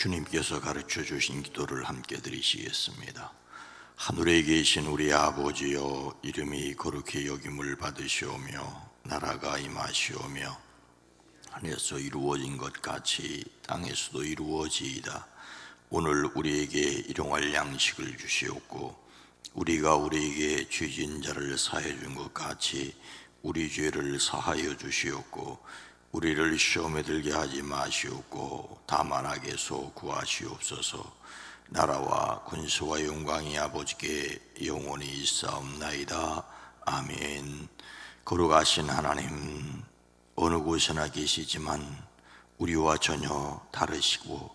주님께서 가르쳐 주신 기도를 함께 드리시겠습니다. 하늘에 계신 우리 아버지여, 이름이 거룩히 여김을 받으시오며 나라가 임하시오며 하늘에서 이루어진 것 같이 땅에서도 이루어지이다. 오늘 우리에게 일용할 양식을 주시옵고 우리가 우리에게 죄진 자를 사해 준 것 같이 우리 죄를 사하여 주시옵고 우리를 시험에 들게 하지 마시옵고 다만 악에서 구하시옵소서. 나라와 권세와 영광이 아버지께 영원히 있사옵나이다. 아멘. 거룩하신 하나님, 어느 곳에나 계시지만 우리와 전혀 다르시고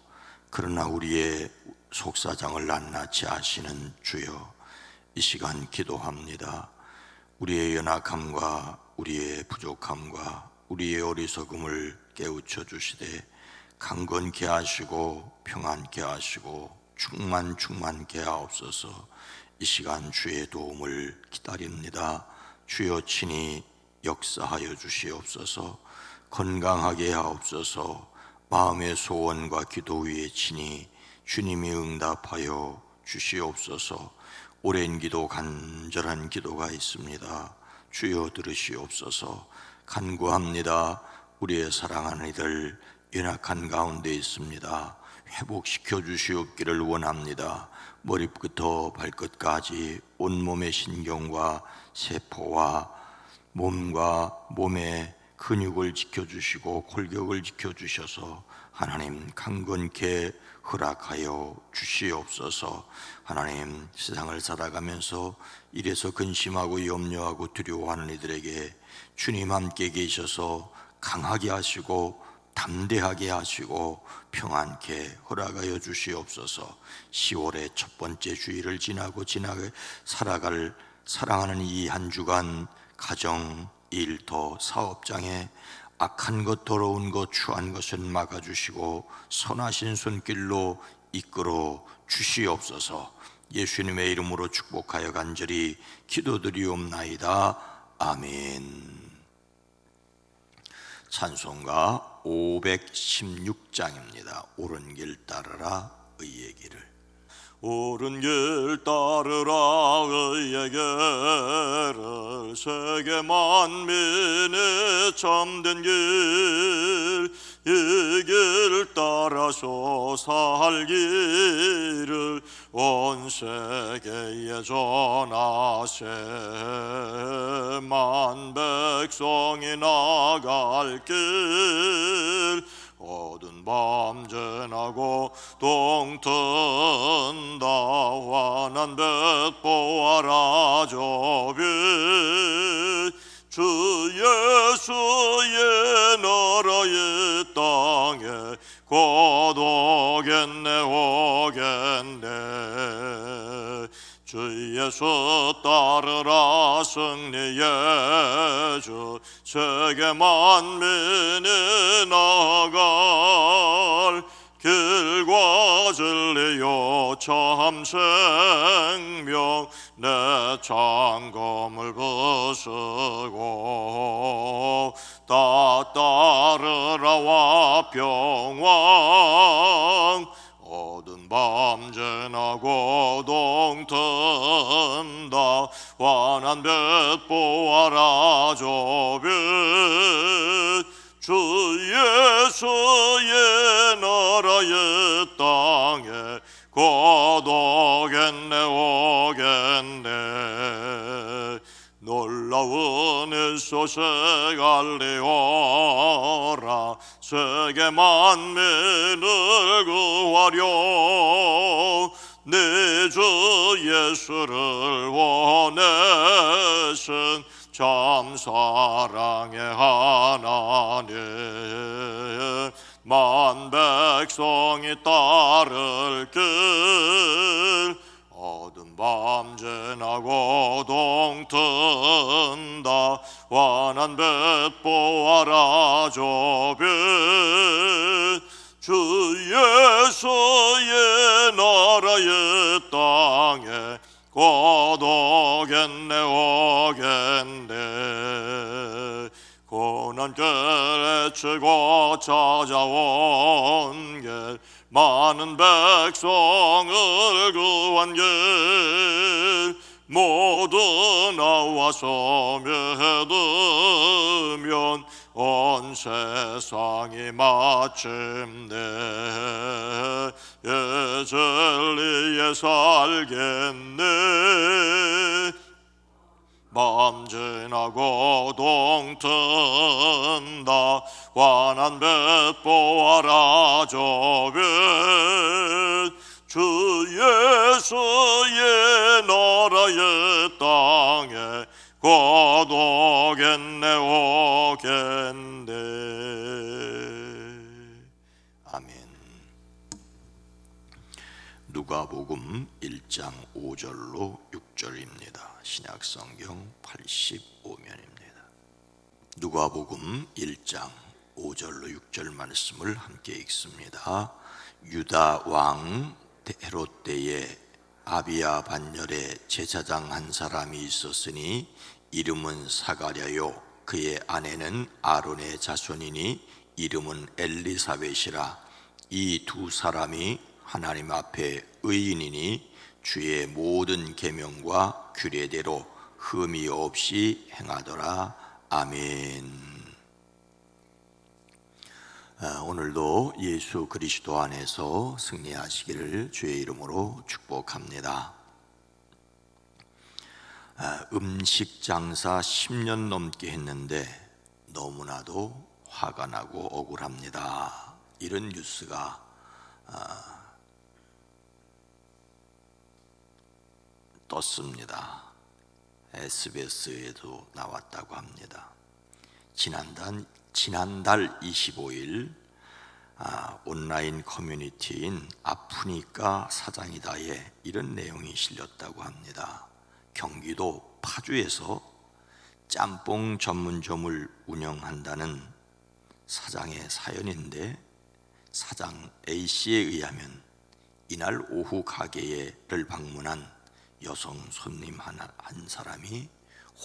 그러나 우리의 속사정을 낱낱이 아시는 주여, 이 시간 기도합니다. 우리의 연약함과 우리의 부족함과 우리의 어리석음을 깨우쳐 주시되 강건케 하시고 평안케 하시고 충만케 하옵소서. 이 시간 주의 도움을 기다립니다. 주여 친히 역사하여 주시옵소서. 건강하게 하옵소서. 마음의 소원과 기도 위에 친히 주님이 응답하여 주시옵소서. 오랜 기도, 간절한 기도가 있습니다. 주여 들으시옵소서. 간구합니다. 우리의 사랑하는 이들 연약한 가운데 있습니다. 회복시켜 주시옵기를 원합니다. 머리부터 발끝까지 온몸의 신경과 세포와 몸의 근육을 지켜주시고 골격을 지켜주셔서 하나님 강건케 허락하여 주시옵소서. 하나님, 세상을 살아가면서 이래서 근심하고 염려하고 두려워하는 이들에게 주님 함께 계셔서 강하게 하시고 담대하게 하시고 평안케 허락하여 주시옵소서. 10월의 첫 번째 주일을 지나고 살아갈 사랑하는 이 한 주간 가정, 일터, 사업장에 악한 것, 더러운 것, 추한 것은 막아주시고 선하신 손길로 이끌어 주시옵소서. 예수님의 이름으로 축복하여 간절히 기도드리옵나이다. 아멘. 찬송가 516장입니다. 옳은 길 따르라 의의 길을. 옳은 길 따르라 의의 길을, 세계 만민의 참된 길, 이 길 따라서 살기를 온 세계에 전하세. 만 백성이 나갈 길, 어두운 밤 지나고 동튼다. 환한 빛 보아라 저 빛, 주 예수의 나라의 땅에 곧 오겠네 오겠네. 주 예수 따르라 승리의 주, 세계 만민이 나갈 길과 진리요 참 생명, 내 장검을 부수고 다 따르라 화평왕. 어두운 밤 지나고 동튼다. 환한 빛 보아라 저 빛, 주 예수의 나라의 땅에 곧 오겠네 오겠네. 놀라운 이 소식 알리오라. 세계 만민을 구하려 네 주 예수를 원하신 참 사랑의 하나님. 만 백성이 따를 길, 어두운 밤 지나고 동튼다. 환한 빛 보아라 저 빛, 주 예수의 나라의 땅에 곧 오겠네 오겠네. 고난길 헤치고 찾아온 길, 많은 백성을 구한 길 모두 나와서 믿으면 온 세상이 마침내 진리에 살겠네. 밤 지나고 동 튼다 환한 빛 보아라 저 빛 주 예수의 나라의 땅에 곧 오겠네 오겠네. 아멘. 누가복음 1장 5절로 6절입니다. 신약성경 85면입니다. 누가복음 1장 5절로 6절 말씀을 함께 읽습니다. 유다 왕 헤롯 때에 아비야 반열에 제사장 한 사람이 있었으니 이름은 사가랴요 그의 아내는 아론의 자손이니 이름은 엘리사벳이라. 이 두 사람이 하나님 앞에 의인이니 주의 모든 계명과 규례대로 흠이 없이 행하더라. 아멘. 오늘도 예수 그리스도 안에서 승리하시기를 주의 이름으로 축복합니다. 음식 장사 10년 넘게 했는데 너무나도 화가 나고 억울합니다. 이런 뉴스가 떴습니다. SBS에도 나왔다고 합니다. 지난달 25일 온라인 커뮤니티인 아프니까 사장이다에 이런 내용이 실렸다고 합니다. 경기도 파주에서 짬뽕 전문점을 운영한다는 사장의 사연인데, 사장 A씨에 의하면 이날 오후 가게를 방문한 여성 손님 한 사람이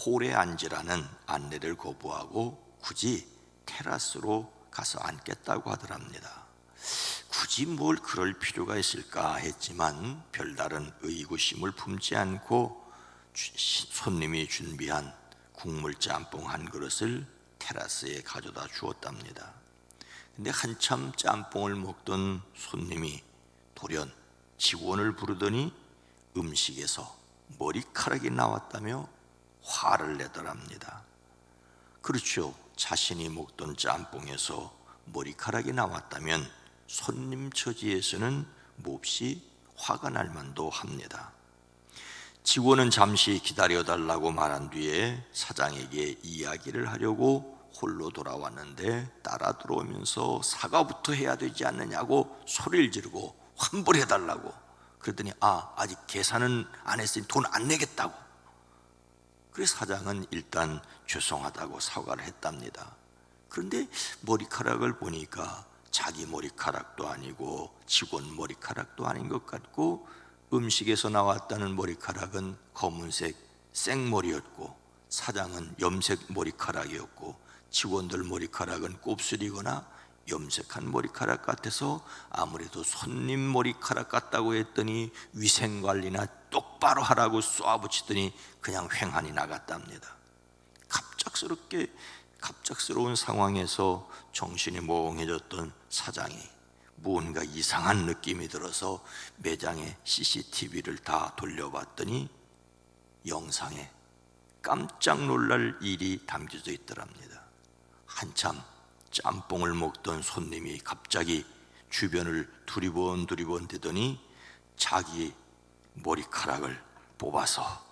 홀에 앉으라는 안내를 거부하고 굳이 테라스로 가서 앉겠다고 하더랍니다. 굳이 뭘 그럴 필요가 있을까 했지만 별다른 의구심을 품지 않고 손님이 준비한 국물 짬뽕 한 그릇을 테라스에 가져다 주었답니다. 근데 한참 짬뽕을 먹던 손님이 돌연 직원을 부르더니 음식에서 머리카락이 나왔다며 화를 내더랍니다. 그렇죠. 자신이 먹던 짬뽕에서 머리카락이 나왔다면 손님 처지에서는 몹시 화가 날 만도 합니다. 직원은 잠시 기다려달라고 말한 뒤에 사장에게 이야기를 하려고 홀로 돌아왔는데 따라 들어오면서 사과부터 해야 되지 않느냐고 소리를 지르고 환불해달라고. 그랬더니 아직 계산은 안 했으니 돈 안 내겠다고. 그래서 사장은 일단 죄송하다고 사과를 했답니다. 그런데 머리카락을 보니까 자기 머리카락도 아니고 직원 머리카락도 아닌 것 같고, 음식에서 나왔다는 머리카락은 검은색 생머리였고 사장은 염색 머리카락이었고 직원들 머리카락은 곱슬이거나 염색한 머리카락 같아서 아무래도 손님 머리카락 같다고 했더니 위생관리나 똑바로 하라고 쏘아붙이더니 그냥 횡하니 나갔답니다. 갑작스러운 상황에서 정신이 멍해졌던 사장이 무언가 이상한 느낌이 들어서 매장의 CCTV를 다 돌려봤더니 영상에 깜짝 놀랄 일이 담겨져 있더랍니다. 한참 짬뽕을 먹던 손님이 갑자기 주변을 두리번 대더니 자기 머리카락을 뽑아서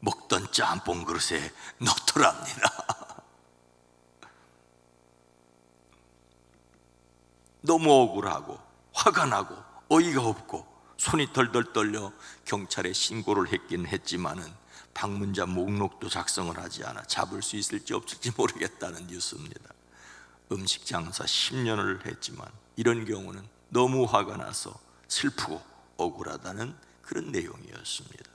먹던 짬뽕 그릇에 넣더랍니다. 너무 억울하고 화가 나고 어이가 없고 손이 덜덜 떨려 경찰에 신고를 했긴 했지만은 방문자 목록도 작성을 하지 않아 잡을 수 있을지 없을지 모르겠다는 뉴스입니다. 음식 장사 10년을 했지만 이런 경우는 너무 화가 나서 슬프고 억울하다는 그런 내용이었습니다.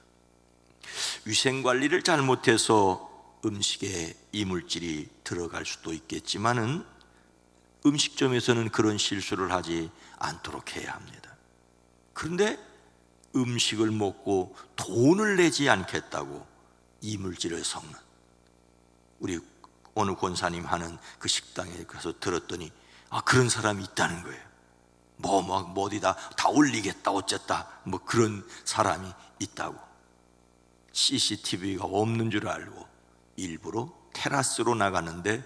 위생관리를 잘못해서 음식에 이물질이 들어갈 수도 있겠지만은 음식점에서는 그런 실수를 하지 않도록 해야 합니다. 그런데 음식을 먹고 돈을 내지 않겠다고 이물질을 섞는, 우리 어느 권사님 하는 그 식당에 가서 들었더니 그런 사람이 있다는 거예요. 막 어디다 다 올리겠다 어쨌다 뭐 그런 사람이 있다고. CCTV가 없는 줄 알고 일부러 테라스로 나가는데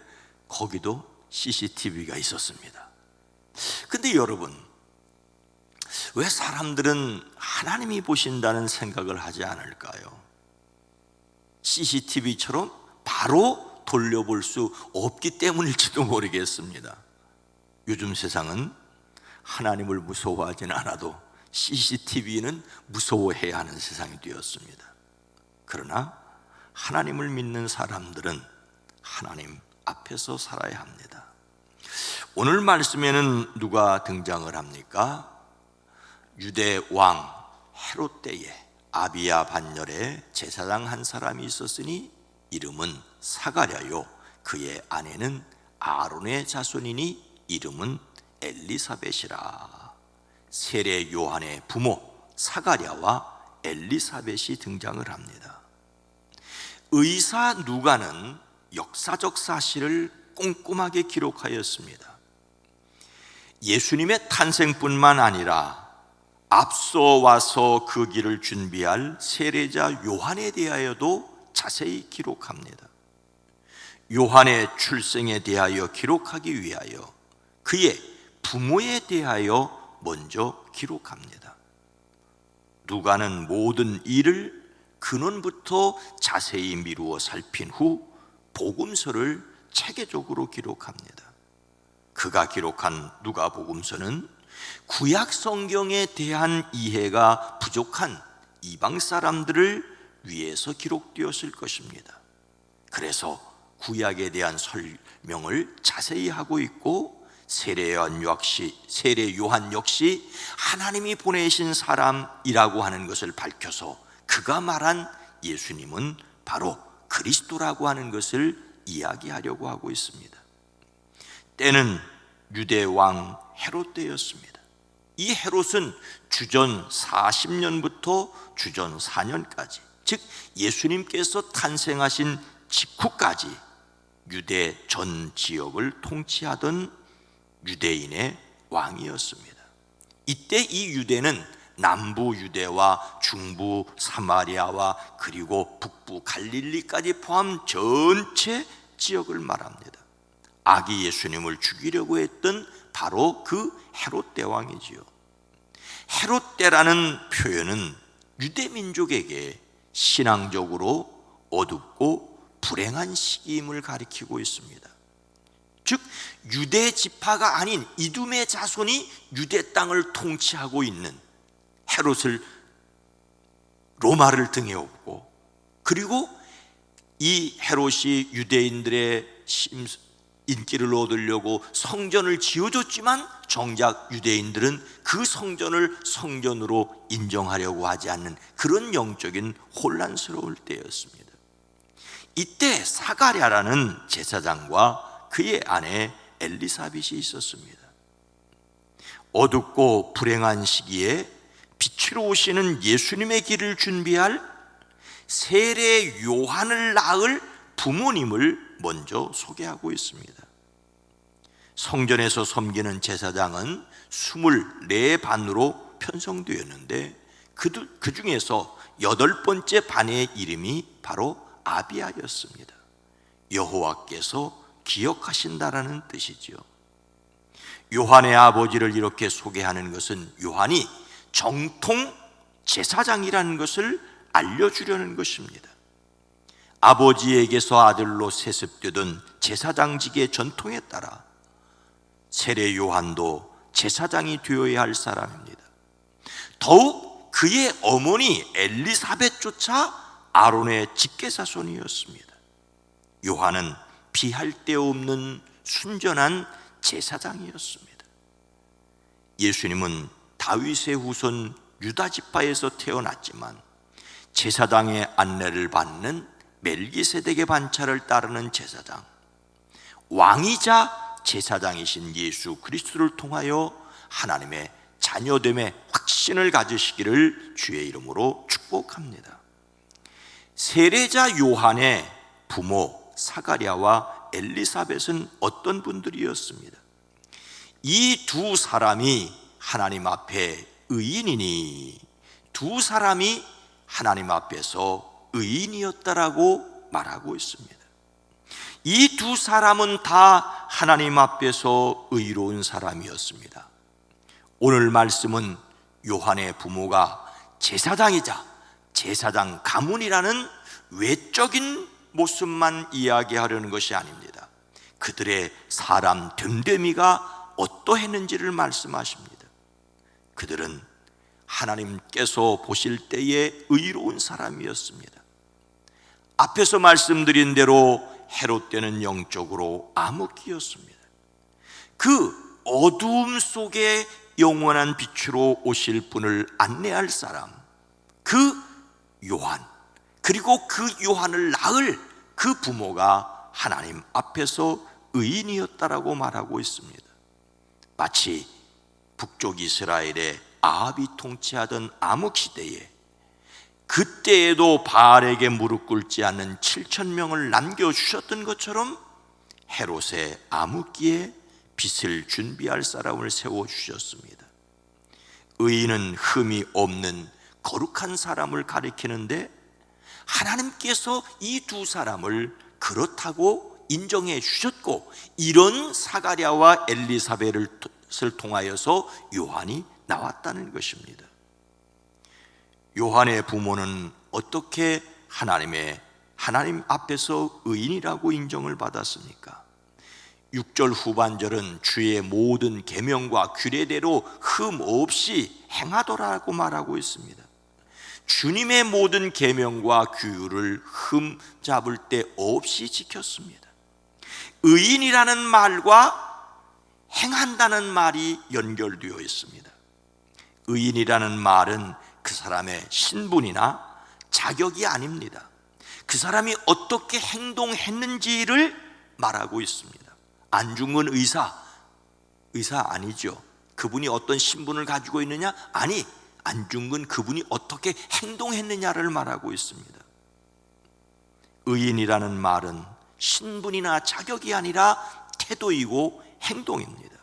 거기도 CCTV가 있었습니다. 근데 여러분, 왜 사람들은 하나님이 보신다는 생각을 하지 않을까요? CCTV처럼 바로 돌려볼 수 없기 때문일지도 모르겠습니다. 요즘 세상은 하나님을 무서워하지는 않아도 CCTV는 무서워해야 하는 세상이 되었습니다. 그러나 하나님을 믿는 사람들은 하나님 앞에서 살아야 합니다. 오늘 말씀에는 누가 등장을 합니까? 유대 왕 헤롯 때에 아비야 반열에 제사장 한 사람이 있었으니 이름은 사가랴요, 그의 아내는 아론의 자손이니 이름은 엘리사벳이라. 세례 요한의 부모 사가랴와 엘리사벳이 등장을 합니다. 의사 누가는 역사적 사실을 꼼꼼하게 기록하였습니다. 예수님의 탄생뿐만 아니라 앞서 와서 그 길을 준비할 세례자 요한에 대하여도 자세히 기록합니다. 요한의 출생에 대하여 기록하기 위하여 그의 부모에 대하여 먼저 기록합니다. 누가는 모든 일을 근원부터 자세히 미루어 살핀 후 복음서를 체계적으로 기록합니다. 그가 기록한 누가복음서는 구약 성경에 대한 이해가 부족한 이방 사람들을 위해서 기록되었을 것입니다. 그래서 구약에 대한 설명을 자세히 하고 있고, 세례 요한 역시 하나님이 보내신 사람이라고 하는 것을 밝혀서 그가 말한 예수님은 바로 그리스도라고 하는 것을 이야기하려고 하고 있습니다. 때는 유대 왕 헤롯 때였습니다. 이 헤롯은 주전 40년부터 주전 4년까지, 즉 예수님께서 탄생하신 직후까지 유대 전 지역을 통치하던 유대인의 왕이었습니다. 이때 이 유대는 남부 유대와 중부 사마리아와 그리고 북부 갈릴리까지 포함 전체 지역을 말합니다. 아기 예수님을 죽이려고 했던 바로 그 헤롯 대왕이지요. 헤롯 때라는 표현은 유대 민족에게 신앙적으로 어둡고 불행한 시기임을 가리키고 있습니다. 즉 유대 지파가 아닌 이둠의 자손이 유대 땅을 통치하고 있는 헤롯을, 로마를 등에 업고, 그리고 이 헤롯이 유대인들의 인기를 얻으려고 성전을 지어줬지만 정작 유대인들은 그 성전을 성전으로 인정하려고 하지 않는 그런 영적인 혼란스러울 때였습니다. 이때 사가랴라는 제사장과 그의 아내 엘리사벳이 있었습니다. 어둡고 불행한 시기에 빛으로 오시는 예수님의 길을 준비할 세례 요한을 낳을 부모님을 먼저 소개하고 있습니다. 성전에서 섬기는 제사장은 24반으로 편성되었는데 그 중에서 8번째 반의 이름이 바로 아비야였습니다. 여호와께서 기억하신다라는 뜻이죠. 요한의 아버지를 이렇게 소개하는 것은 요한이 정통 제사장이라는 것을 알려주려는 것입니다. 아버지에게서 아들로 세습되던 제사장직의 전통에 따라 세례 요한도 제사장이 되어야 할 사람입니다. 더욱 그의 어머니 엘리사벳조차 아론의 직계자손이었습니다. 요한은 비할 데 없는 순전한 제사장이었습니다. 예수님은 다윗의 후손 유다 지파에서 태어났지만 제사장의 안내를 받는 멜기세덱의 반차를 따르는 제사장, 왕이자 제사장이신 예수 그리스도를 통하여 하나님의 자녀됨의 확신을 가지시기를 주의 이름으로 축복합니다. 세례자 요한의 부모 사가랴와 엘리사벳은 어떤 분들이었습니다? 이 두 사람이 하나님 앞에 의인이니 두 사람이 하나님 앞에서 의인이었다라고 말하고 있습니다. 이 두 사람은 다 하나님 앞에서 의로운 사람이었습니다. 오늘 말씀은 요한의 부모가 제사장이자 제사장 가문이라는 외적인 모습만 이야기하려는 것이 아닙니다. 그들의 사람 됨됨이가 어떠했는지를 말씀하십니다. 그들은 하나님께서 보실 때에 의로운 사람이었습니다. 앞에서 말씀드린 대로 헤롯 때는 영적으로 암흑기였습니다. 그 어두움 속에 영원한 빛으로 오실 분을 안내할 사람, 그 요한, 그리고 그 요한을 낳을 그 부모가 하나님 앞에서 의인이었다라고 말하고 있습니다. 마치 북쪽 이스라엘의 아합이 통치하던 암흑시대에 그때에도 바알에게 무릎 꿇지 않는 7,000명을 남겨주셨던 것처럼 헤롯의 암흑기에 빛을 준비할 사람을 세워주셨습니다. 의인은 흠이 없는 거룩한 사람을 가리키는데 하나님께서 이 두 사람을 그렇다고 인정해 주셨고, 이런 사가랴와 엘리사벳을 통하여서 요한이 나왔다는 것입니다. 요한의 부모는 어떻게 하나님 앞에서 의인이라고 인정을 받았습니까? 6절 후반절은 주의 모든 계명과 규례대로 흠 없이 행하더라고 말하고 있습니다. 주님의 모든 계명과 규율을 흠 잡을 데 없이 지켰습니다. 의인이라는 말과 행한다는 말이 연결되어 있습니다. 의인이라는 말은 그 사람의 신분이나 자격이 아닙니다. 그 사람이 어떻게 행동했는지를 말하고 있습니다. 안중근 의사 아니죠. 그분이 어떤 신분을 가지고 있느냐? 아니, 안중근 그분이 어떻게 행동했느냐를 말하고 있습니다. 의인이라는 말은 신분이나 자격이 아니라 태도이고 행동입니다.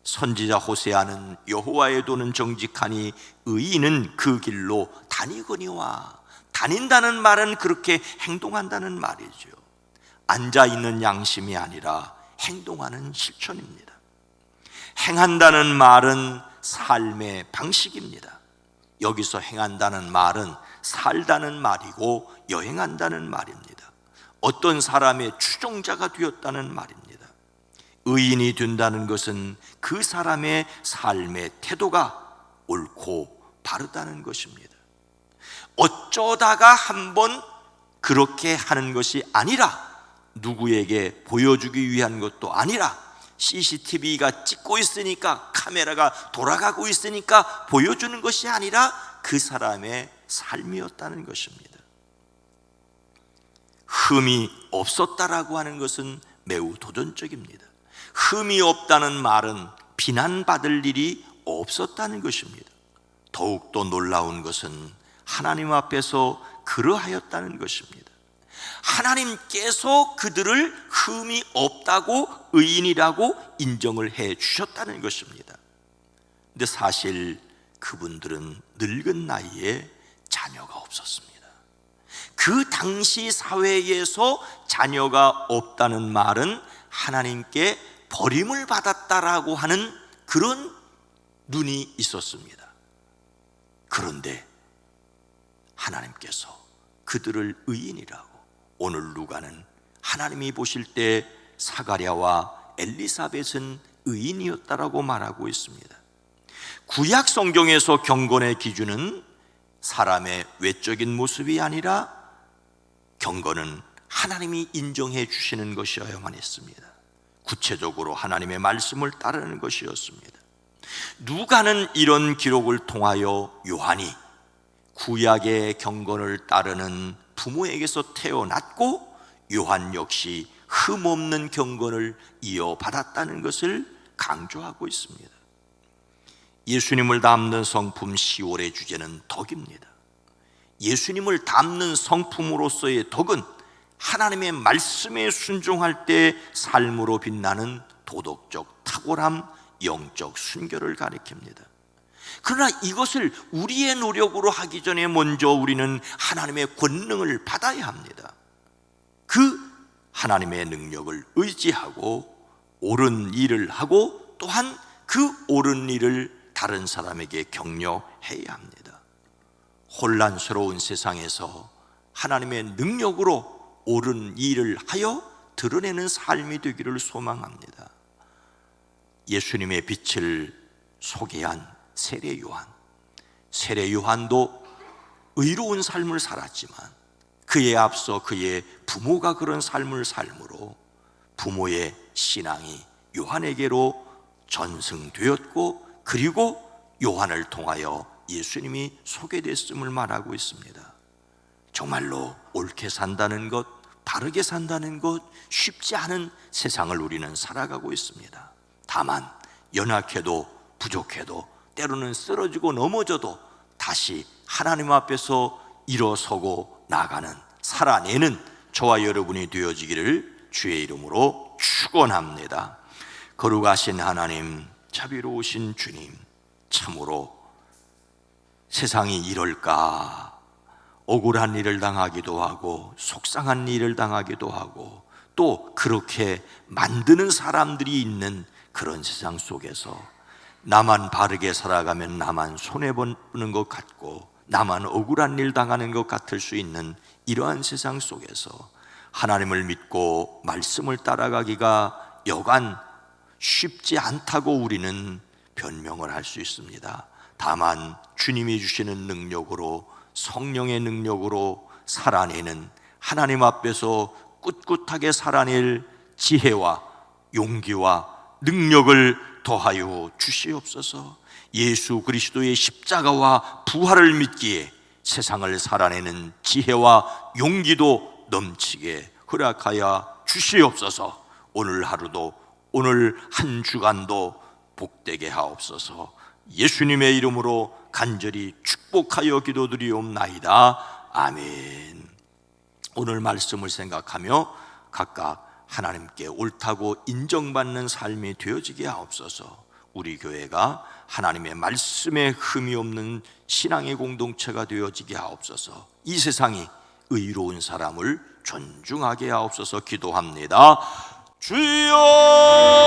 선지자 호세아는 여호와의 도는 정직하니 의인은 그 길로 다니거니와, 다닌다는 말은 그렇게 행동한다는 말이죠. 앉아있는 양심이 아니라 행동하는 실천입니다. 행한다는 말은 삶의 방식입니다. 여기서 행한다는 말은 살다는 말이고 여행한다는 말입니다. 어떤 사람의 추종자가 되었다는 말입니다. 의인이 된다는 것은 그 사람의 삶의 태도가 옳고 바르다는 것입니다. 어쩌다가 한번 그렇게 하는 것이 아니라, 누구에게 보여주기 위한 것도 아니라, CCTV가 찍고 있으니까, 카메라가 돌아가고 있으니까 보여주는 것이 아니라 그 사람의 삶이었다는 것입니다. 흠이 없었다라고 하는 것은 매우 도전적입니다. 흠이 없다는 말은 비난받을 일이 없었다는 것입니다. 더욱더 놀라운 것은 하나님 앞에서 그러하였다는 것입니다. 하나님께서 그들을 흠이 없다고, 의인이라고 인정을 해 주셨다는 것입니다. 근데 사실 그분들은 늙은 나이에 자녀가 없었습니다. 그 당시 사회에서 자녀가 없다는 말은 하나님께 버림을 받았다라고 하는 그런 눈이 있었습니다. 그런데 하나님께서 그들을 의인이라고, 오늘 누가는 하나님이 보실 때 사가랴와 엘리사벳은 의인이었다라고 말하고 있습니다. 구약 성경에서 경건의 기준은 사람의 외적인 모습이 아니라 경건은 하나님이 인정해 주시는 것이어야만 했습니다. 구체적으로 하나님의 말씀을 따르는 것이었습니다. 누가는 이런 기록을 통하여 요한이 구약의 경건을 따르는 부모에게서 태어났고, 요한 역시 흠없는 경건을 이어받았다는 것을 강조하고 있습니다. 예수님을 닮는 성품 10월의 주제는 덕입니다. 예수님을 닮는 성품으로서의 덕은 하나님의 말씀에 순종할 때 삶으로 빛나는 도덕적 탁월함, 영적 순결을 가리킵니다. 그러나 이것을 우리의 노력으로 하기 전에 먼저 우리는 하나님의 권능을 받아야 합니다. 그 하나님의 능력을 의지하고 옳은 일을 하고 또한 그 옳은 일을 다른 사람에게 격려해야 합니다. 혼란스러운 세상에서 하나님의 능력으로 옳은 일을 하여 드러내는 삶이 되기를 소망합니다. 예수님의 빛을 소개한 세례 요한도 의로운 삶을 살았지만 그에 앞서 그의 부모가 그런 삶을 삶으로 부모의 신앙이 요한에게로 전승되었고 그리고 요한을 통하여 예수님이 소개됐음을 말하고 있습니다. 정말로 옳게 산다는 것, 바르게 산다는 것 쉽지 않은 세상을 우리는 살아가고 있습니다. 다만 연약해도 부족해도 때로는 쓰러지고 넘어져도 다시 하나님 앞에서 일어서고 나가는, 살아내는 저와 여러분이 되어지기를 주의 이름으로 축원합니다. 거룩하신 하나님, 자비로우신 주님, 참으로 세상이 이럴까, 억울한 일을 당하기도 하고 속상한 일을 당하기도 하고 또 그렇게 만드는 사람들이 있는 그런 세상 속에서 나만 바르게 살아가면 나만 손해보는 것 같고 나만 억울한 일 당하는 것 같을 수 있는 이러한 세상 속에서 하나님을 믿고 말씀을 따라가기가 여간 쉽지 않다고 우리는 변명을 할 수 있습니다. 다만 주님이 주시는 능력으로, 성령의 능력으로 살아내는, 하나님 앞에서 꿋꿋하게 살아낼 지혜와 용기와 능력을 더하여 주시옵소서. 예수 그리스도의 십자가와 부활을 믿기에 세상을 살아내는 지혜와 용기도 넘치게 허락하여 주시옵소서. 오늘 하루도, 오늘 한 주간도 복되게 하옵소서. 예수님의 이름으로 간절히 축복하여 기도드리옵나이다. 아멘. 오늘 말씀을 생각하며 각각 하나님께 옳다고 인정받는 삶이 되어지게 하옵소서. 우리 교회가 하나님의 말씀에 흠이 없는 신앙의 공동체가 되어지게 하옵소서. 이 세상이 의로운 사람을 존중하게 하옵소서. 기도합니다. 주여